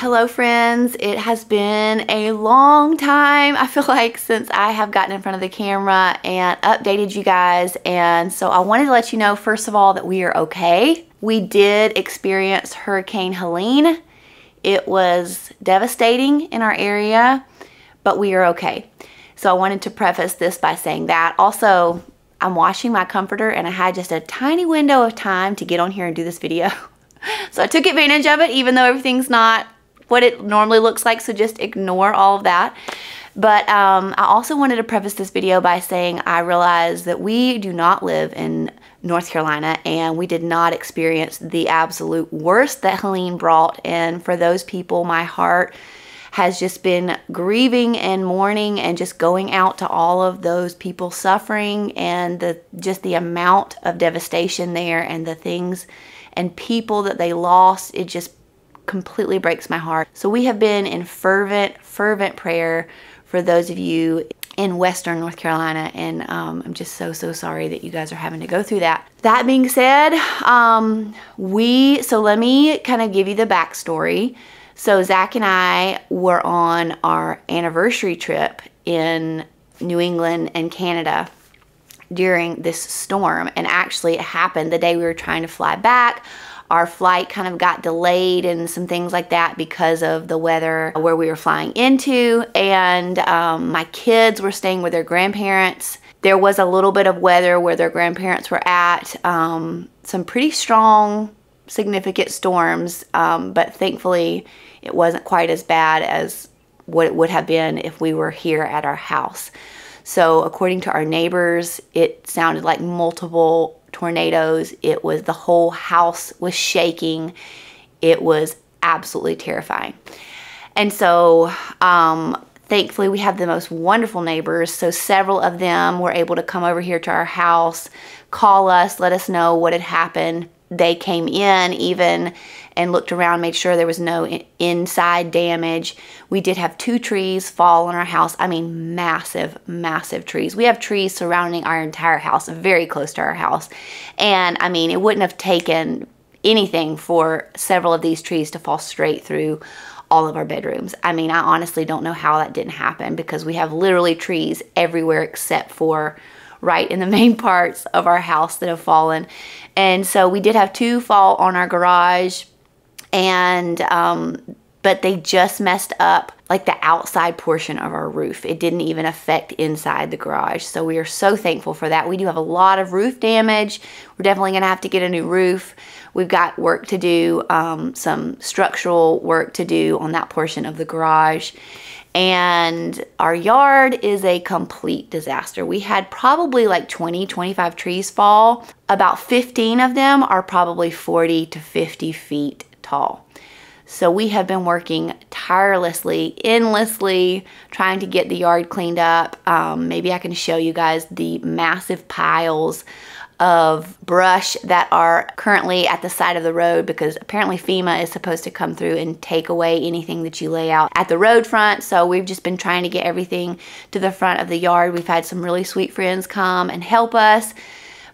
Hello friends, it has been a long time, I feel like, since I have gotten in front of the camera and updated you guys, and so I wanted to let you know first of all that we are okay. We did experience Hurricane Helene. It was devastating in our area, but we are okay. So I wanted to preface this by saying that. Also, I'm washing my comforter and I had just a tiny window of time to get on here and do this video. So I took advantage of it, even though everything's not what it normally looks like, so just ignore all of that. But I also wanted to preface this video by saying I realize that we do not live in North Carolina and we did not experience the absolute worst that Helene brought. And for those people, my heart has just been grieving and mourning and just going out to all of those people suffering and just the amount of devastation there and the things and people that they lost. It just completely breaks my heart. So we have been in fervent prayer for those of you in Western North Carolina, and I'm just so sorry that you guys are having to go through that. That being said, so let me kind of give you the backstory. So Zach and I were on our anniversary trip in New England and Canada during this storm, and actually it happened the day we were trying to fly back. Our flight kind of got delayed and some things like that because of the weather where we were flying into, and my kids were staying with their grandparents. There was a little bit of weather where their grandparents were at, some pretty strong, significant storms, but thankfully it wasn't quite as bad as what it would have been if we were here at our house. So according to our neighbors, it sounded like multiple tornadoes. It was, the whole house was shaking. It was absolutely terrifying. And so thankfully we have the most wonderful neighbors. So several of them were able to come over here to our house, call us, let us know what had happened. They came in even and looked around, made sure there was no inside damage. We did have 2 trees fall on our house. I mean, massive trees. We have trees surrounding our entire house, very close to our house. And I mean, it wouldn't have taken anything for several of these trees to fall straight through all of our bedrooms. I mean, I honestly don't know how that didn't happen, because we have literally trees everywhere except for right in the main parts of our house that have fallen. And so we did have 2 fall on our garage, and but they just messed up like the outside portion of our roof. It didn't even affect inside the garage. So we are so thankful for that. We do have a lot of roof damage. We're definitely gonna have to get a new roof. We've got work to do, some structural work to do on that portion of the garage. And our yard is a complete disaster. We had probably like 25 trees fall. About 15 of them are probably 40 to 50 feet tall. So we have been working tirelessly, endlessly, trying to get the yard cleaned up. Maybe I can show you guys the massive piles of brush that are currently at the side of the road, because apparently FEMA is supposed to come through and take away anything that you lay out at the road front. So we've just been trying to get everything to the front of the yard. We've had some really sweet friends come and help us,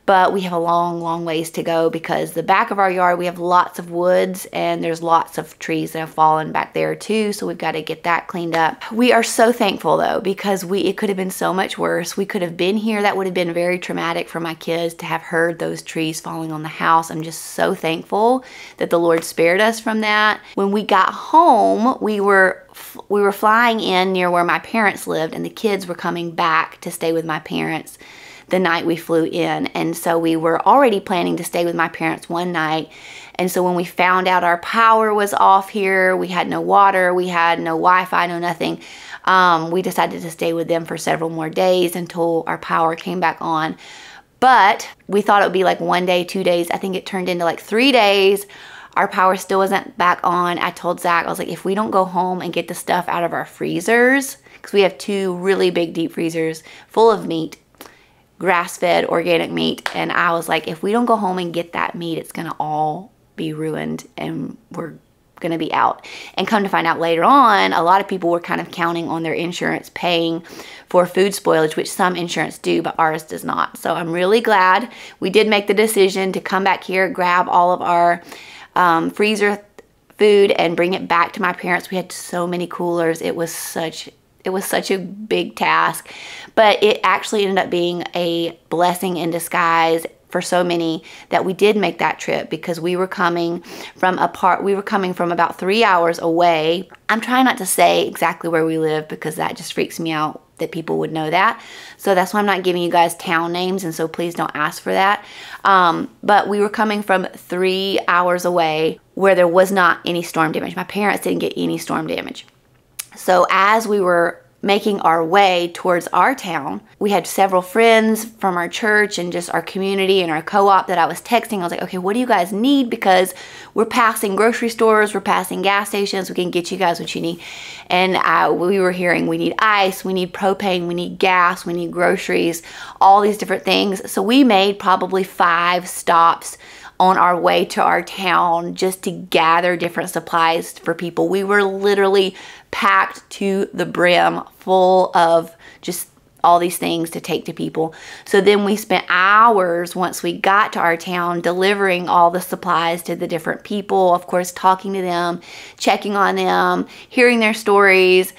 but we have a long ways to go, because the back of our yard, we have lots of woods and there's lots of trees that have fallen back there too. So we've got to get that cleaned up. We are so thankful though, because it could have been so much worse. We could have been here. That would have been very traumatic for my kids to have heard those trees falling on the house. I'm just so thankful that the Lord spared us from that. When we got home, we were flying in near where my parents lived, and the kids were coming back to stay with my parents the night we flew in. And so we were already planning to stay with my parents one night. And so when we found out our power was off here, we had no water, we had no Wi-Fi, no nothing, we decided to stay with them for several more days until our power came back on. But we thought it would be like 1 day, 2 days. I think it turned into like 3 days. Our power still wasn't back on. I told Zach, I was like, if we don't go home and get the stuff out of our freezers, because we have 2 really big deep freezers full of meat, grass-fed organic meat, and I was like, if we don't go home and get that meat, it's gonna all be ruined and we're gonna be out. And come to find out later on, a lot of people were kind of counting on their insurance paying for food spoilage, which some insurance do, but ours does not. So I'm really glad we did make the decision to come back here, grab all of our freezer food and bring it back to my parents. We had so many coolers. It was such a big task, but it actually ended up being a blessing in disguise for so many that we did make that trip, because we were coming from about 3 hours away. I'm trying not to say exactly where we live because that just freaks me out that people would know that. So that's why I'm not giving you guys town names, and so please don't ask for that. But we were coming from 3 hours away where there was not any storm damage. My parents didn't get any storm damage. So as we were making our way towards our town, we had several friends from our church and just our community and our co-op that I was texting. I was like, okay, what do you guys need? Because we're passing grocery stores, we're passing gas stations, we can get you guys what you need. And we were hearing we need ice, we need propane, we need gas, we need groceries, all these different things. So we made probably 5 stops on our way to our town just to gather different supplies for people. We were literally packed to the brim full of just all these things to take to people. So then we spent hours once we got to our town delivering all the supplies to the different people, of course talking to them, checking on them, hearing their stories.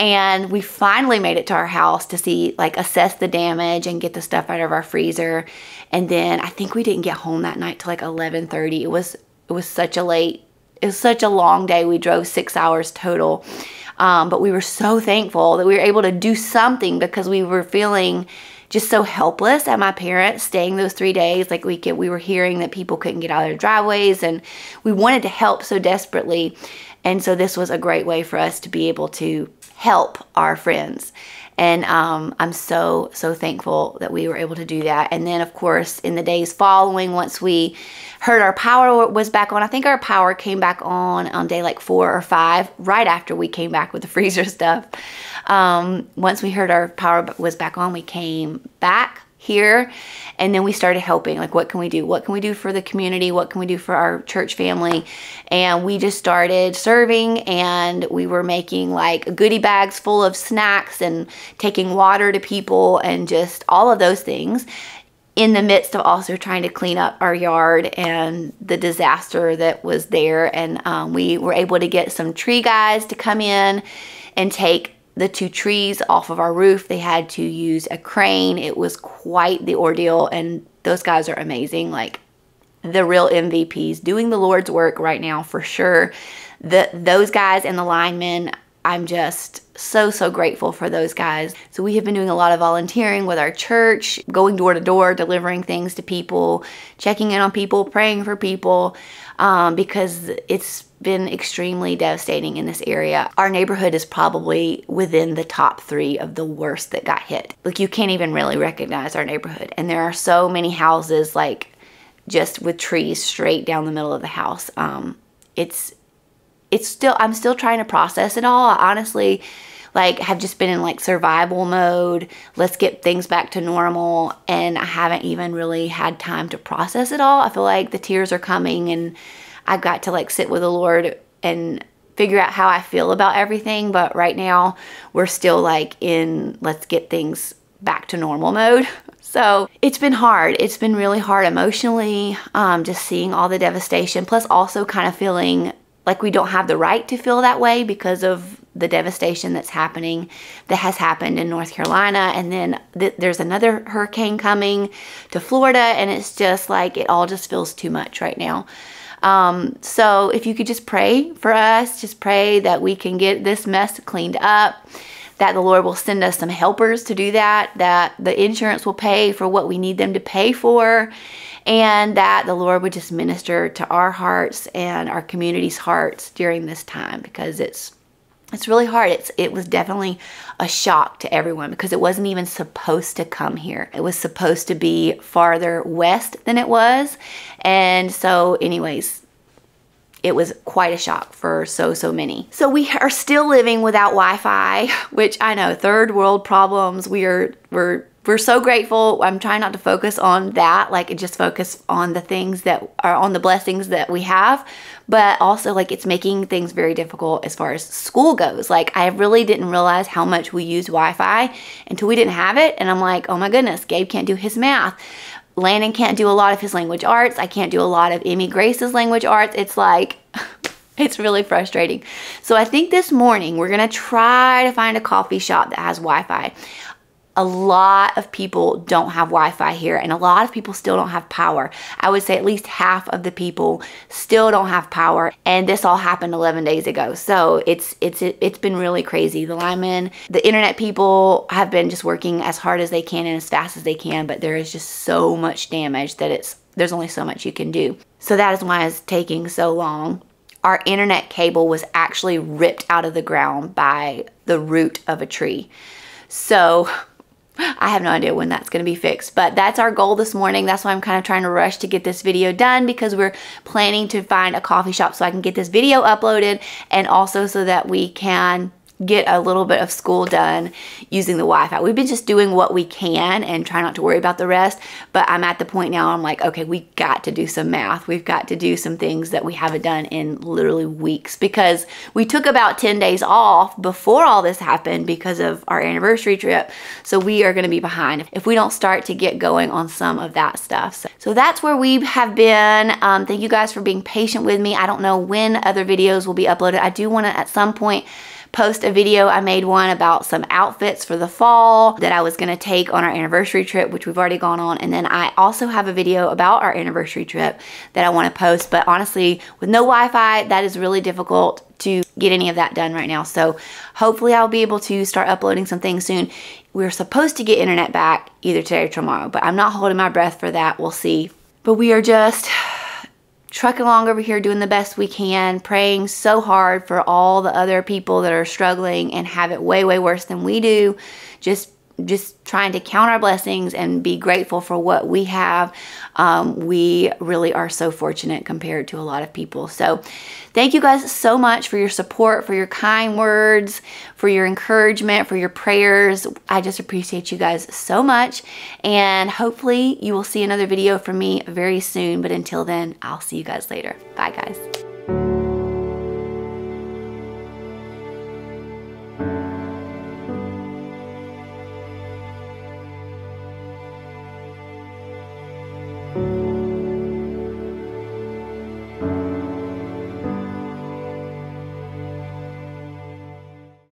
And we finally made it to our house to see, like, assess the damage and get the stuff out of our freezer. And then I think we didn't get home that night till like 11:30. It was such a long day. We drove 6 hours total. But we were so thankful that we were able to do something, because we were feeling just so helpless at my parents staying those 3 days. Like we were hearing that people couldn't get out of their driveways, and we wanted to help so desperately. And so this was a great way for us to be able to help our friends. And I'm so thankful that we were able to do that. And then, of course, in the days following, once we heard our power was back on, I think our power came back on day like 4 or 5, right after we came back with the freezer stuff. Once we heard our power was back on, we came back here, and then we started helping. Like, what can we do? What can we do for the community? What can we do for our church family? And we just started serving, and we were making like goodie bags full of snacks and taking water to people and just all of those things, in the midst of also trying to clean up our yard and the disaster that was there. And we were able to get some tree guys to come in and take the 2 trees off of our roof. They had to use a crane. It was quite the ordeal, and those guys are amazing, like the real MVPs doing the Lord's work right now for sure. Those guys and the linemen, I'm just so grateful for those guys. So we have been doing a lot of volunteering with our church, going door to door, delivering things to people, checking in on people, praying for people, because it's been extremely devastating in this area. Our neighborhood is probably within the top 3 of the worst that got hit. Like, you can't even really recognize our neighborhood. And there are so many houses, like, just with trees straight down the middle of the house. I'm still trying to process it all. I honestly, like, have just been in like survival mode. Let's get things back to normal. And I haven't even really had time to process it all. I feel like the tears are coming, and I've got to like sit with the Lord and figure out how I feel about everything. But right now we're still like in let's get things back to normal mode. So it's been hard. It's been really hard emotionally, just seeing all the devastation, plus also kind of feeling like we don't have the right to feel that way because of the devastation that has happened in North Carolina. And then there's another hurricane coming to Florida, and it's just like, it all just feels too much right now. So if you could just pray for us, just pray that we can get this mess cleaned up, that the Lord will send us some helpers to do that, that the insurance will pay for what we need them to pay for, and that the Lord would just minister to our hearts and our community's hearts during this time, because it's really hard. It was definitely a shock to everyone, because it wasn't even supposed to come here. It was supposed to be farther west than it was. And so anyways, it was quite a shock for so many. So we are still living without Wi-Fi, which I know, third world problems. We're so grateful. I'm trying not to focus on that, like just focus on the things that are on the blessings that we have, but also like it's making things very difficult as far as school goes. Like, I really didn't realize how much we used Wi-Fi until we didn't have it. And I'm like, oh my goodness, Gabe can't do his math. Landon can't do a lot of his language arts. I can't do a lot of Emmy Grace's language arts. It's like, It's really frustrating. So I think this morning we're gonna try to find a coffee shop that has Wi-Fi. A lot of people don't have Wi-Fi here, and a lot of people still don't have power. I would say at least half of the people still don't have power, and this all happened 11 days ago. So it's been really crazy. The linemen, the internet people have been just working as hard as they can and as fast as they can, but there is just so much damage that there's only so much you can do. So that is why it's taking so long. Our internet cable was actually ripped out of the ground by the root of a tree. So I have no idea when that's going to be fixed, but that's our goal this morning. That's why I'm kind of trying to rush to get this video done, because we're planning to find a coffee shop so I can get this video uploaded, and also so that we can get a little bit of school done using the Wi-Fi. We've been just doing what we can and try not to worry about the rest, but I'm at the point now I'm like, okay, we got to do some math. We've got to do some things that we haven't done in literally weeks, because we took about 10 days off before all this happened because of our anniversary trip. So we are gonna be behind if we don't start to get going on some of that stuff. So that's where we have been. Thank you guys for being patient with me. I don't know when other videos will be uploaded. I do wanna at some point post a video. I made one about some outfits for the fall that I was gonna take on our anniversary trip, which we've already gone on. And then I also have a video about our anniversary trip that I wanna post. But honestly, with no Wi-Fi, that is really difficult to get any of that done right now. So hopefully I'll be able to start uploading some things soon. We're supposed to get internet back either today or tomorrow, but I'm not holding my breath for that. We'll see. But we are just trucking along over here, doing the best we can, praying so hard for all the other people that are struggling and have it way, way worse than we do. Just trying to count our blessings and be grateful for what we have. We really are so fortunate compared to a lot of people. So thank you guys so much for your support, for your kind words, for your encouragement, for your prayers. I just appreciate you guys so much. And hopefully you will see another video from me very soon. But until then, I'll see you guys later. Bye, guys.